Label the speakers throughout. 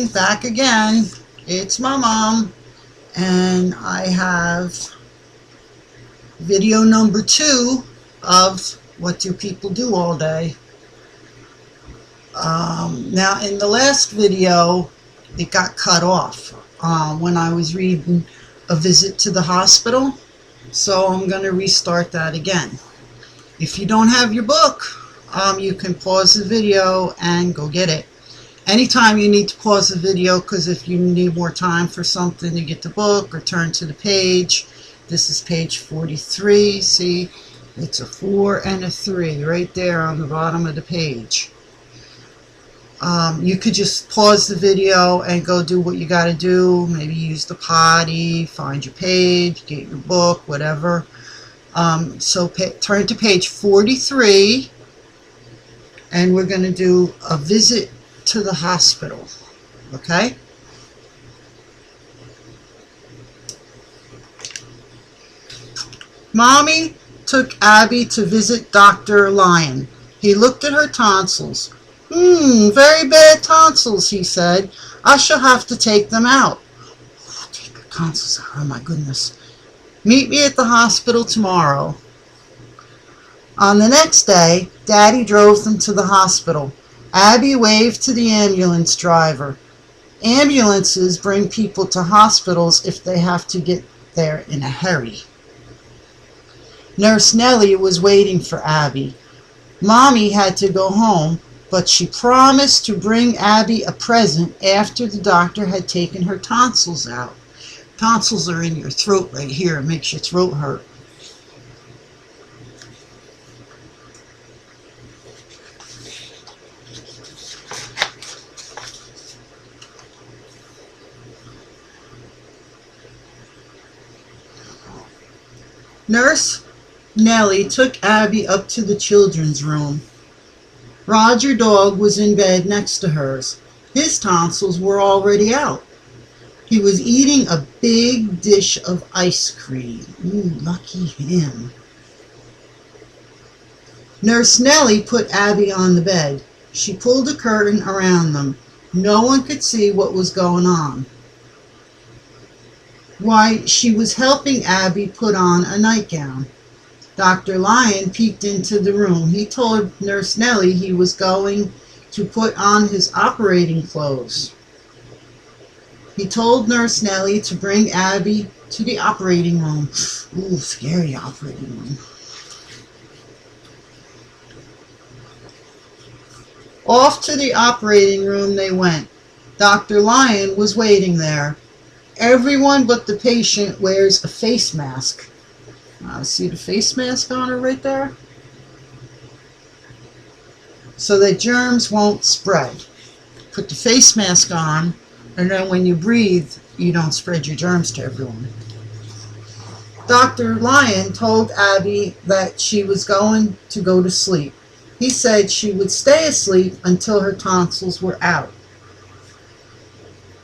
Speaker 1: morning, back again. It's my mom, and I have video number 2 of What Do People Do All Day. Now, in the last video, it got cut off when I was reading A Visit to the Hospital, so I'm going to restart that again. If you don't have your book, you can pause the video and go get it. Anytime you need to pause the video, because if you need more time for something to get the book or turn to the page, this is page 43. See, it's a 4 and a 3 right there on the bottom of the page. You could just pause the video and go do what you got to do. Maybe use the potty, find your page, get your book, whatever. So turn to page 43, and we're going to do A Visit to the Hospital. Okay? Mommy took Abby to visit Dr. Lyon. He looked at her tonsils. Very bad tonsils, he said. I shall have to take them out. Take her tonsils out. Oh, my goodness. Meet me at the hospital tomorrow. On the next day, Daddy drove them to the hospital. Abby waved to the ambulance driver. Ambulances bring people to hospitals if they have to get there in a hurry. Nurse Nellie was waiting for Abby. Mommy had to go home, but she promised to bring Abby a present after the doctor had taken her tonsils out. Tonsils are in your throat right here. It makes your throat hurt. Nurse Nellie took Abby up to the children's room. Roger Dog was in bed next to hers. His tonsils were already out. He was eating a big dish of ice cream. Ooh, lucky him. Nurse Nellie put Abby on the bed. She pulled a curtain around them. No one could see what was going on. Why, she was helping Abby put on a nightgown. Dr. Lyon peeked into the room. He told Nurse Nellie he was going to put on his operating clothes. He told Nurse Nellie to bring Abby to the operating room. Ooh, scary operating room. Off to the operating room they went. Dr. Lyon was waiting there. Everyone but the patient wears a face mask. See the face mask on her right there? So that germs won't spread. Put the face mask on, and then when you breathe, you don't spread your germs to everyone. Dr. Lyon told Abby that she was going to go to sleep. He said she would stay asleep until her tonsils were out.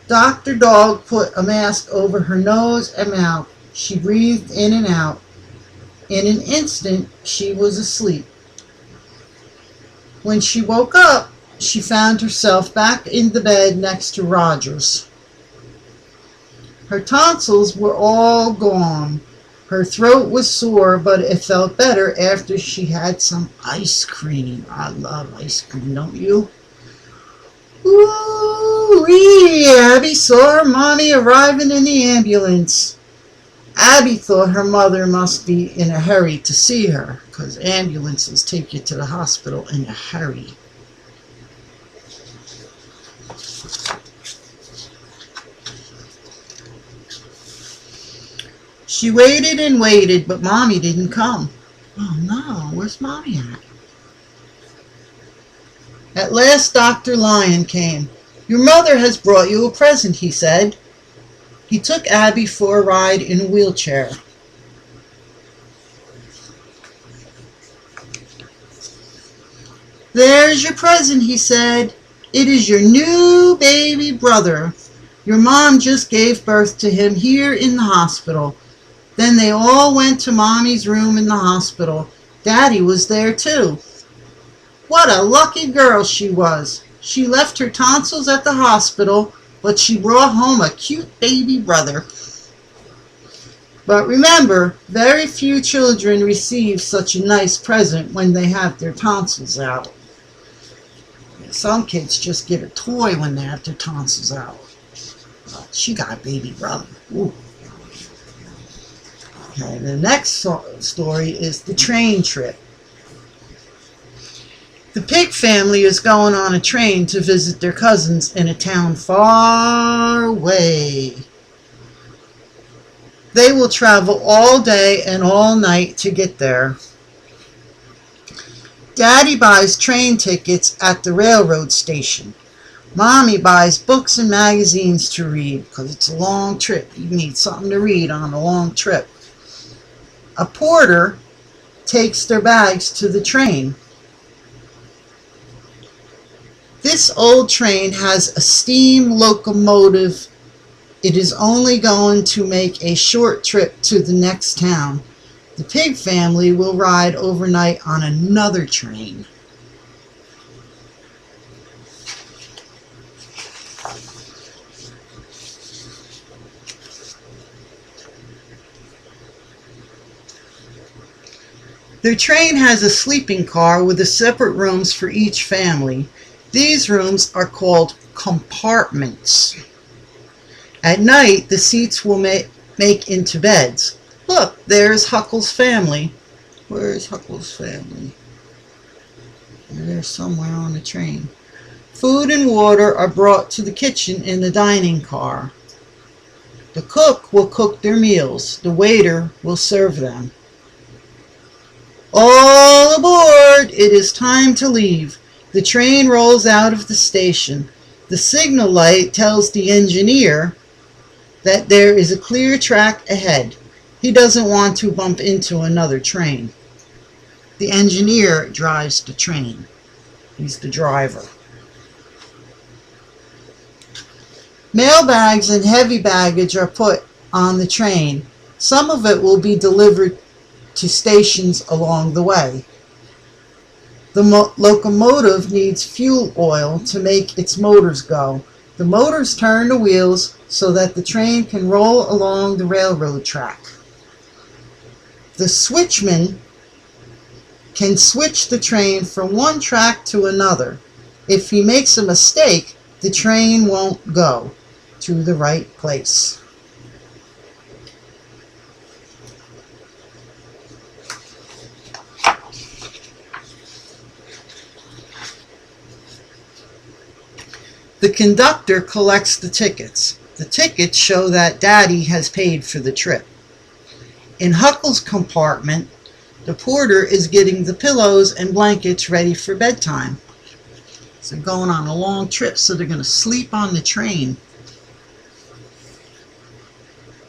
Speaker 1: Dr. Dog put a mask over her nose and mouth. She breathed in and out. In an instant, she was asleep. When she woke up, she found herself back in the bed next to Rogers. Her tonsils were all gone. Her throat was sore, but it felt better after she had some ice cream. I love ice cream, don't you? Ooh-wee! Abby saw her mommy arriving in the ambulance. Abby thought her mother must be in a hurry to see her, because ambulances take you to the hospital in a hurry. She waited and waited, but Mommy didn't come. Oh no, where's Mommy at? At last Dr. Lyon came. Your mother has brought you a present, he said. He took Abby for a ride in a wheelchair. There's your present, he said. It is your new baby brother. Your mom just gave birth to him here in the hospital. Then they all went to Mommy's room in the hospital. Daddy was there too. What a lucky girl she was. She left her tonsils at the hospital, but she brought home a cute baby brother. But remember, very few children receive such a nice present when they have their tonsils out. Some kids just get a toy when they have their tonsils out. But she got a baby brother. Ooh. Okay, the next story is the train trip. The Pig family is going on a train to visit their cousins in a town far away. They will travel all day and all night to get there. Daddy buys train tickets at the railroad station. Mommy buys books and magazines to read because it's a long trip. You need something to read on a long trip. A porter takes their bags to the train. This old train has a steam locomotive. It is only going to make a short trip to the next town. The Pig family will ride overnight on another train. Their train has a sleeping car with separate rooms for each family. These rooms are called compartments. At night, the seats will make into beds. Look, there's Huckle's family. Where's Huckle's family? They're somewhere on the train. Food and water are brought to the kitchen in the dining car. The cook will cook their meals. The waiter will serve them. All aboard! It is time to leave. The train rolls out of the station. The signal light tells the engineer that there is a clear track ahead. He doesn't want to bump into another train. The engineer drives the train. He's the driver. Mail bags and heavy baggage are put on the train. Some of it will be delivered to stations along the way. The locomotive needs fuel oil to make its motors go. The motors turn the wheels so that the train can roll along the railroad track. The switchman can switch the train from one track to another. If he makes a mistake, the train won't go to the right place. The conductor collects the tickets. The tickets show that Daddy has paid for the trip. In Huckle's compartment, the porter is getting the pillows and blankets ready for bedtime. So they're going on a long trip, so they're going to sleep on the train.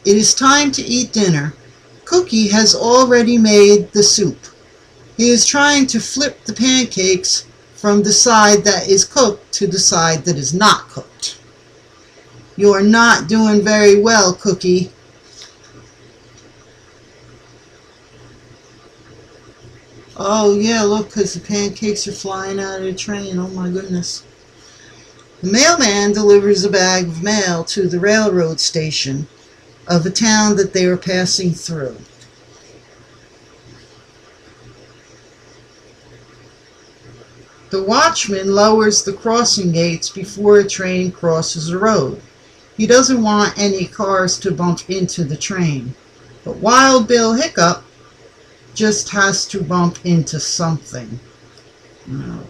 Speaker 1: It is time to eat dinner. Cookie has already made the soup. He is trying to flip the pancakes from the side that is cooked to the side that is not cooked. You are not doing very well, Cookie. Oh yeah, look, because the pancakes are flying out of the train. Oh my goodness. The mailman delivers a bag of mail to the railroad station of a town that they are passing through. The watchman lowers the crossing gates before a train crosses a road. He doesn't want any cars to bump into the train. But Wild Bill Hiccup just has to bump into something.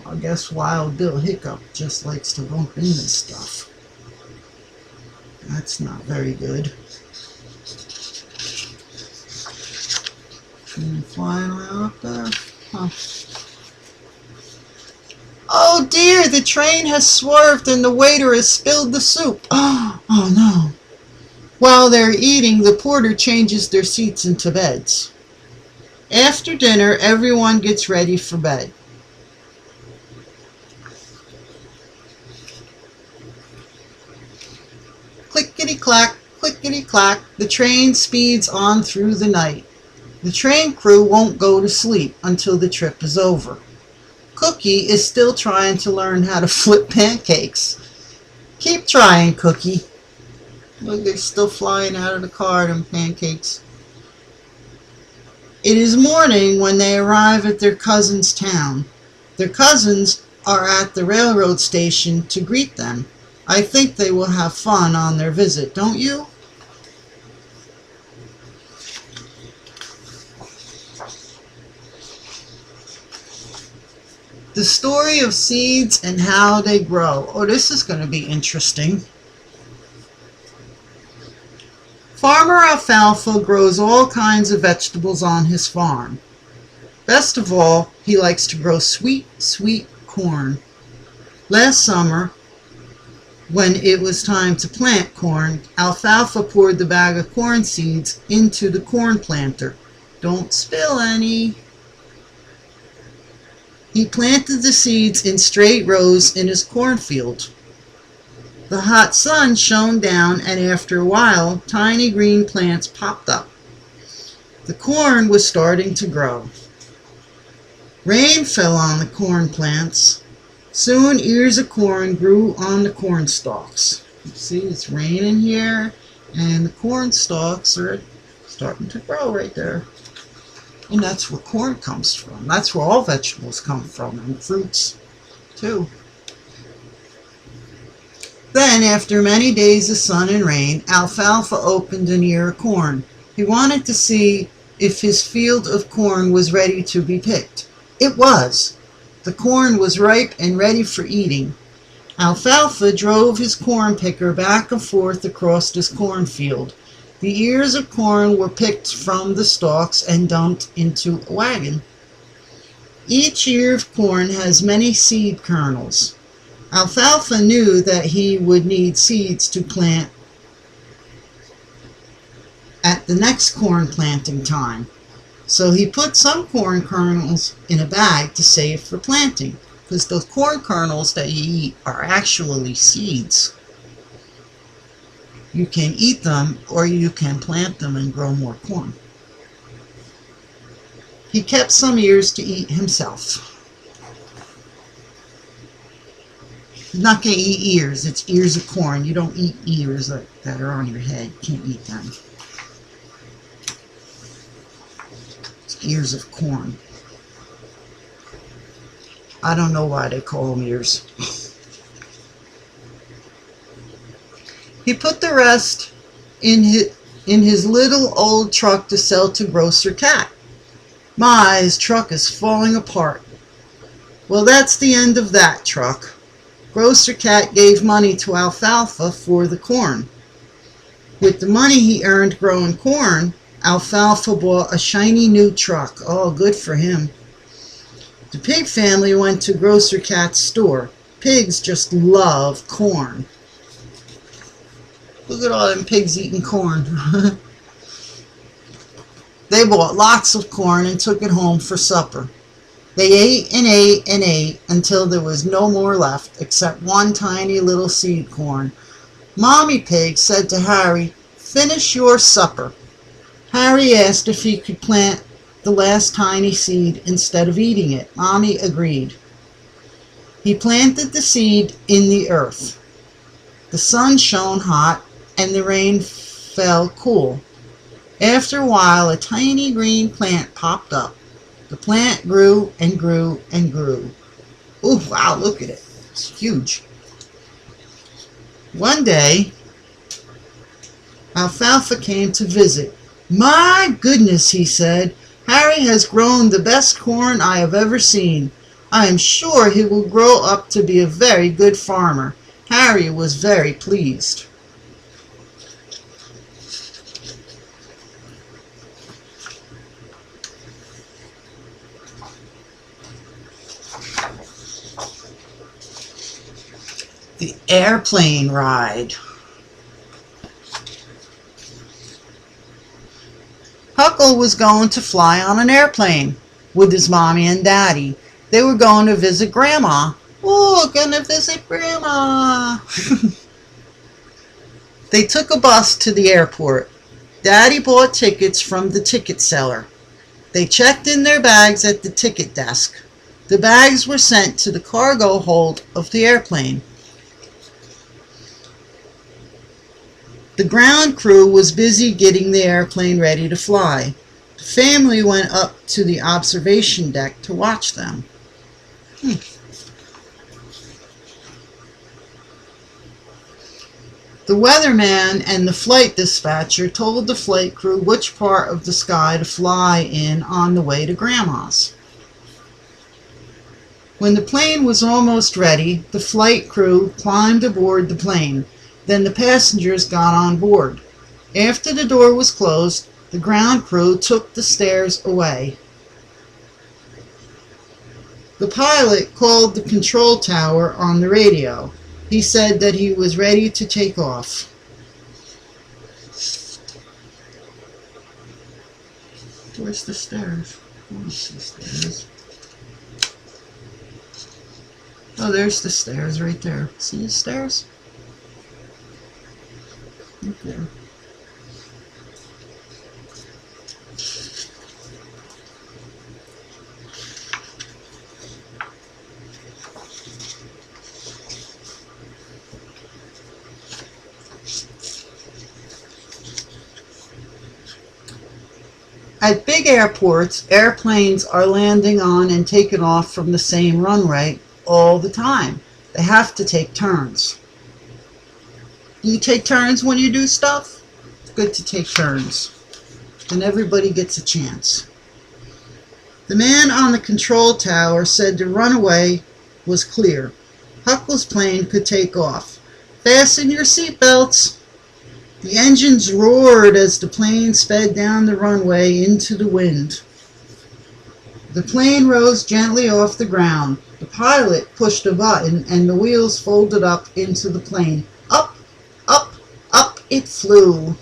Speaker 1: I guess Wild Bill Hiccup just likes to bump into stuff. That's not very good. Train flying around up there. Huh. Oh dear, the train has swerved and the waiter has spilled the soup. Oh no. While they're eating, the porter changes their seats into beds. After dinner, everyone gets ready for bed. Clickety-clack, clickety-clack, the train speeds on through the night. The train crew won't go to sleep until the trip is over. Cookie is still trying to learn how to flip pancakes. Keep trying, Cookie. Look, they're still flying out of the car, them pancakes. It is morning when they arrive at their cousin's town. Their cousins are at the railroad station to greet them. I think they will have fun on their visit, don't you? The story of seeds and how they grow. Oh, this is going to be interesting. Farmer Alfalfa grows all kinds of vegetables on his farm. Best of all, he likes to grow sweet, sweet corn. Last summer, when it was time to plant corn, Alfalfa poured the bag of corn seeds into the corn planter. Don't spill any. He planted the seeds in straight rows in his cornfield. The hot sun shone down, and after a while, tiny green plants popped up. The corn was starting to grow. Rain fell on the corn plants. Soon ears of corn grew on the corn stalks. See, it's raining here, and the corn stalks are starting to grow right there. And that's where corn comes from. That's where all vegetables come from, and fruits too. Then, after many days of sun and rain, Alfalfa opened an ear of corn. He wanted to see if his field of corn was ready to be picked. It was. The corn was ripe and ready for eating. Alfalfa drove his corn picker back and forth across his cornfield. The ears of corn were picked from the stalks and dumped into a wagon. Each ear of corn has many seed kernels. Alfalfa knew that he would need seeds to plant at the next corn planting time, so he put some corn kernels in a bag to save for planting, because those corn kernels that you eat are actually seeds. You can eat them, or you can plant them and grow more corn. He kept some ears to eat himself. You're not going to eat ears. It's ears of corn. You don't eat ears that are on your head. You can't eat them. It's ears of corn. I don't know why they call them ears. He put the rest in his little old truck to sell to Grocer Cat. My, his truck is falling apart. Well, that's the end of that truck. Grocer Cat gave money to Alfalfa for the corn. With the money he earned growing corn, Alfalfa bought a shiny new truck. Oh, good for him. The pig family went to Grocer Cat's store. Pigs just love corn. Look at all them pigs eating corn. They bought lots of corn and took it home for supper. They ate and ate and ate until there was no more left except one tiny little seed corn. Mommy Pig said to Harry, "Finish your supper." Harry asked if he could plant the last tiny seed instead of eating it. Mommy agreed. He planted the seed in the earth. The sun shone hot and the rain fell cool. After a while, a tiny green plant popped up. The plant grew and grew and grew. Oh, wow, look at it. It's huge. One day, Alfalfa came to visit. "My goodness," he said, "Harry has grown the best corn I have ever seen. I am sure he will grow up to be a very good farmer." Harry was very pleased. The airplane ride. Huckle was going to fly on an airplane with his mommy and daddy. They were going to visit Grandma. Oh, gonna visit Grandma. They took a bus to the airport. Daddy bought tickets from the ticket seller. They checked in their bags at the ticket desk. The bags were sent to the cargo hold of the airplane. The ground crew was busy getting the airplane ready to fly. The family went up to the observation deck to watch them. The weatherman and the flight dispatcher told the flight crew which part of the sky to fly in on the way to Grandma's. When the plane was almost ready, the flight crew climbed aboard the plane. Then the passengers got on board. After the door was closed, the ground crew took the stairs away. The pilot called the control tower on the radio. He said that he was ready to take off. Where's the stairs? I don't see stairs. Oh, there's the stairs right there. See the stairs? Right there. At big airports, airplanes are landing on and taking off from the same runway all the time. They have to take turns. Do you take turns when you do stuff? It's good to take turns. Then everybody gets a chance. The man on the control tower said the runway was clear. Huckle's plane could take off. Fasten your seatbelts. The engines roared as the plane sped down the runway into the wind. The plane rose gently off the ground. The pilot pushed a button and the wheels folded up into the plane. Up, up, up it flew.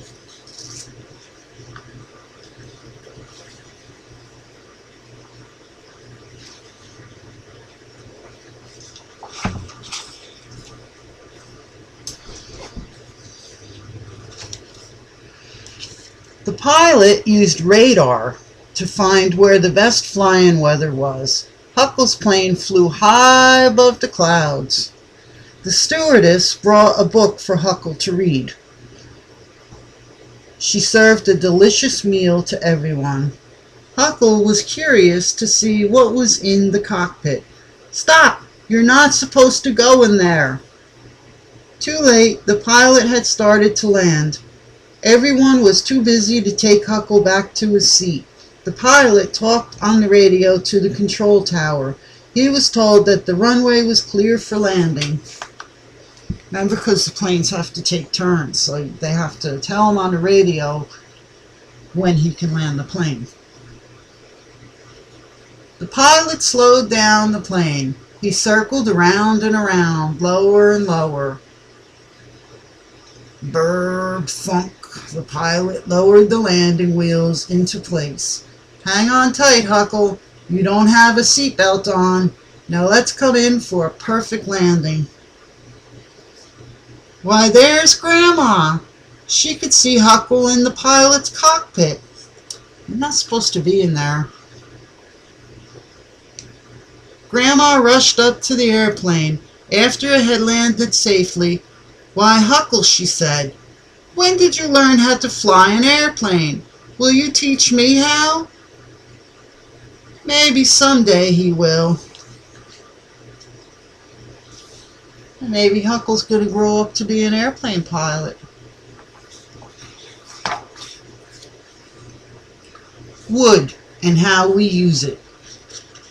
Speaker 1: The pilot used radar to find where the best flying weather was. Huckle's plane flew high above the clouds. The stewardess brought a book for Huckle to read. She served a delicious meal to everyone. Huckle was curious to see what was in the cockpit. "Stop! You're not supposed to go in there." Too late, the pilot had started to land. Everyone was too busy to take Huckle back to his seat. The pilot talked on the radio to the control tower. He was told that the runway was clear for landing. Now, because the planes have to take turns, so they have to tell him on the radio when he can land the plane. The pilot slowed down the plane. He circled around and around, lower and lower. Brrr, thunk. The pilot lowered the landing wheels into place. "Hang on tight, Huckle. You don't have a seatbelt on. Now let's come in for a perfect landing." Why, there's Grandma. She could see Huckle in the pilot's cockpit. You're not supposed to be in there. Grandma rushed up to the airplane. After it had landed safely, "Why, Huckle," she said, "when did you learn how to fly an airplane? Will you teach me how?" "Maybe someday he will." Maybe Huckle's going to grow up to be an airplane pilot. Wood and how we use it.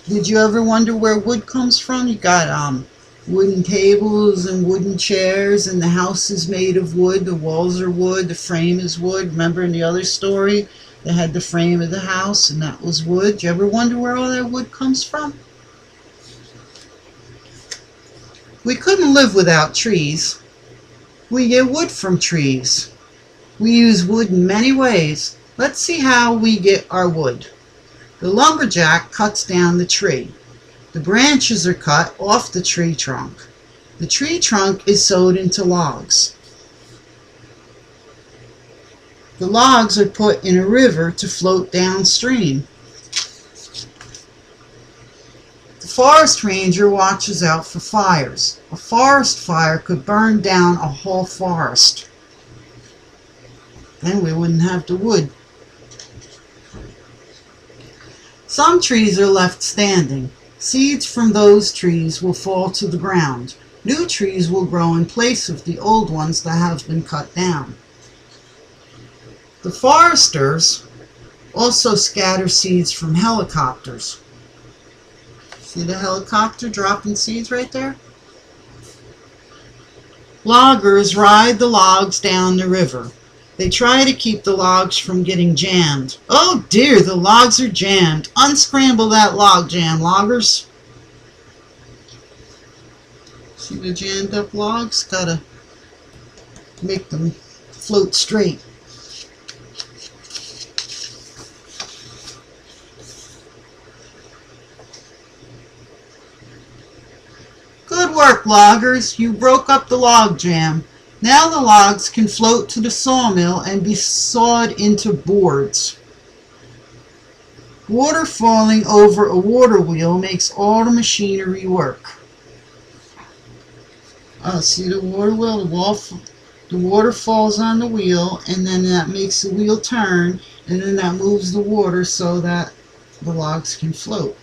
Speaker 1: Did you ever wonder where wood comes from? You got wooden tables and wooden chairs, and the house is made of wood. The walls are wood. The frame is wood. Remember in the other story, they had the frame of the house, and that was wood. Do you ever wonder where all that wood comes from? We couldn't live without trees. We get wood from trees. We use wood in many ways. Let's see how we get our wood. The lumberjack cuts down the tree. The branches are cut off the tree trunk. The tree trunk is sewed into logs. The logs are put in a river to float downstream. The forest ranger watches out for fires. A forest fire could burn down a whole forest. Then we wouldn't have the wood. Some trees are left standing. Seeds from those trees will fall to the ground. New trees will grow in place of the old ones that have been cut down. The foresters also scatter seeds from helicopters. See the helicopter dropping seeds right there? Loggers ride the logs down the river. They try to keep the logs from getting jammed. Oh dear, the logs are jammed. Unscramble that log jam, loggers. See the jammed up logs? Gotta make them float straight. Good work, loggers. You broke up the log jam. Now the logs can float to the sawmill and be sawed into boards. Water falling over a water wheel makes all the machinery work. See the water wheel? The water falls on the wheel, and then that makes the wheel turn, and then that moves the water so that the logs can float.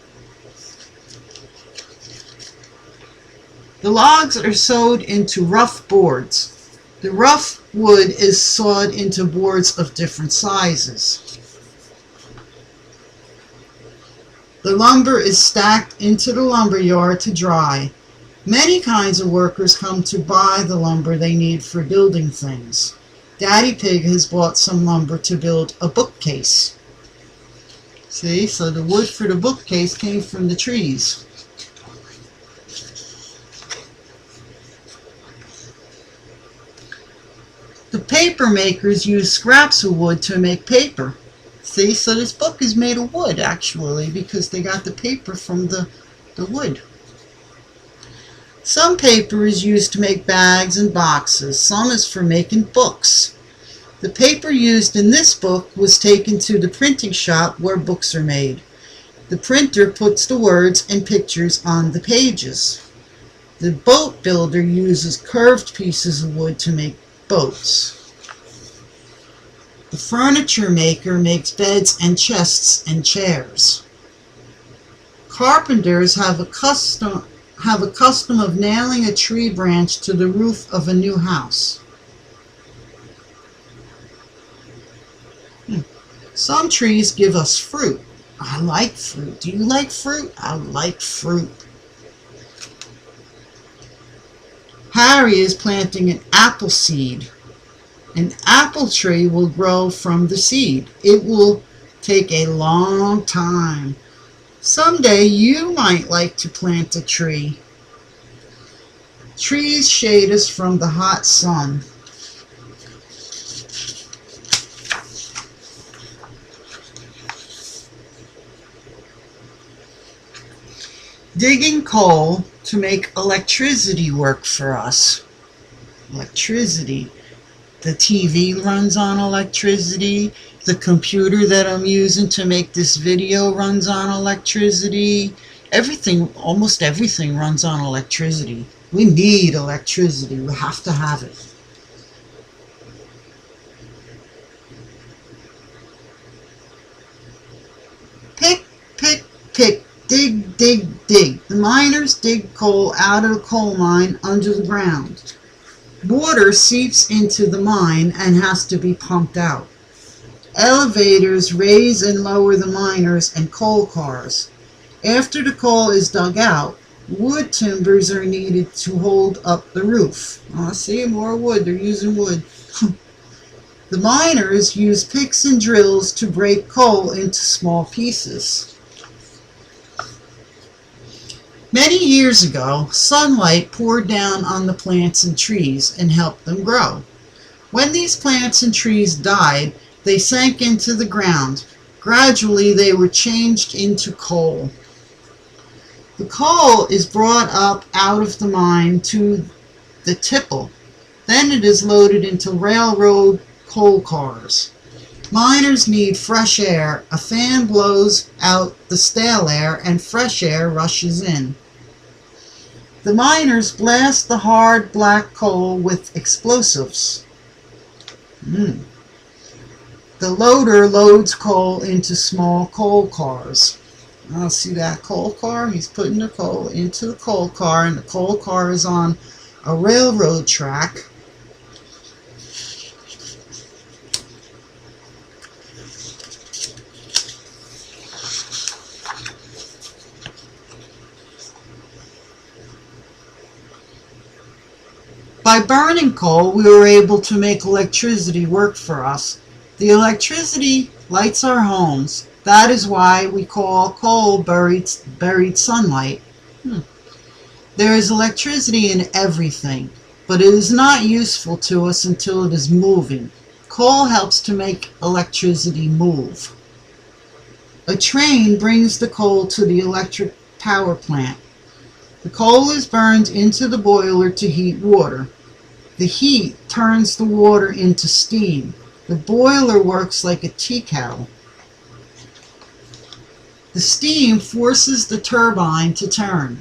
Speaker 1: The logs are sewed into rough boards. The rough wood is sawed into boards of different sizes. The lumber is stacked into the lumber yard to dry. Many kinds of workers come to buy the lumber they need for building things. Daddy Pig has bought some lumber to build a bookcase. See, so the wood for the bookcase came from the trees. The paper makers use scraps of wood to make paper. See, so this book is made of wood actually because they got the paper from the wood. Some paper is used to make bags and boxes. Some is for making books. The paper used in this book was taken to the printing shop where books are made. The printer puts the words and pictures on the pages. The boat builder uses curved pieces of wood to make boats. The furniture maker makes beds and chests and chairs. Carpenters have a custom of nailing a tree branch to the roof of a new house. Some trees give us fruit. I like fruit. Do you like fruit? I like fruit. Harry is planting an apple seed. An apple tree will grow from the seed. It will take a long time. Someday you might like to plant a tree. Trees shade us from the hot sun. Digging coal to make electricity work for us. Electricity. The TV runs on electricity. The computer that I'm using to make this video runs on electricity. Everything, almost everything runs on electricity. We need electricity. We have to have it. Pick, pick, pick. Dig, dig, dig. The miners dig coal out of the coal mine under the ground. Water seeps into the mine and has to be pumped out. Elevators raise and lower the miners and coal cars. After the coal is dug out, wood timbers are needed to hold up the roof. Oh, see, more wood. They're using wood. The miners use picks and drills to break coal into small pieces. Many years ago, sunlight poured down on the plants and trees and helped them grow. When these plants and trees died, they sank into the ground. Gradually, they were changed into coal. The coal is brought up out of the mine to the tipple. Then it is loaded into railroad coal cars. Miners need fresh air. A fan blows out the stale air and fresh air rushes in. The miners blast the hard black coal with explosives. The loader loads coal into small coal cars. I'll see that coal car. He's putting the coal into the coal car, and the coal car is on a railroad track. By burning coal, we were able to make electricity work for us. The electricity lights our homes. That is why we call coal buried sunlight. There is electricity in everything, but it is not useful to us until it is moving. Coal helps to make electricity move. A train brings the coal to the electric power plant. The coal is burned into the boiler to heat water. The heat turns the water into steam. The boiler works like a tea kettle. The steam forces the turbine to turn,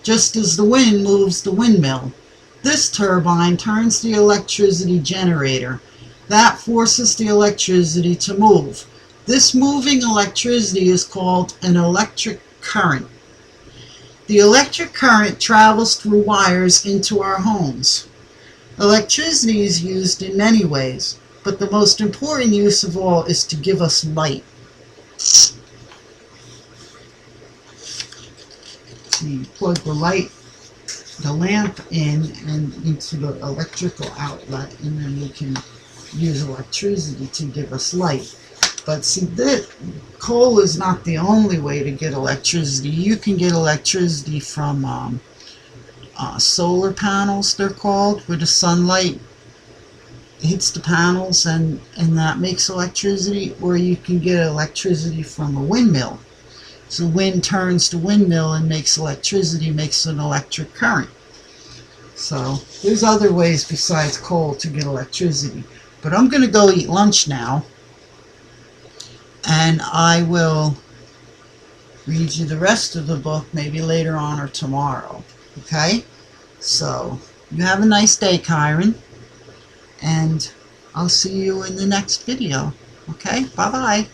Speaker 1: just as the wind moves the windmill. This turbine turns the electricity generator. That forces the electricity to move. This moving electricity is called an electric current. The electric current travels through wires into our homes. Electricity is used in many ways, but the most important use of all is to give us light. So you plug the lamp in and into the electrical outlet, and then we can use electricity to give us light. But see, coal is not the only way to get electricity. You can get electricity from solar panels, they're called, where the sunlight hits the panels and that makes electricity, or you can get electricity from a windmill. So wind turns the windmill and makes electricity, makes an electric current. So there's other ways besides coal to get electricity. But I'm going to go eat lunch now, and I will read you the rest of the book maybe later on or tomorrow. Okay? So you have a nice day, Kyron, and I'll see you in the next video. Okay? Bye-bye.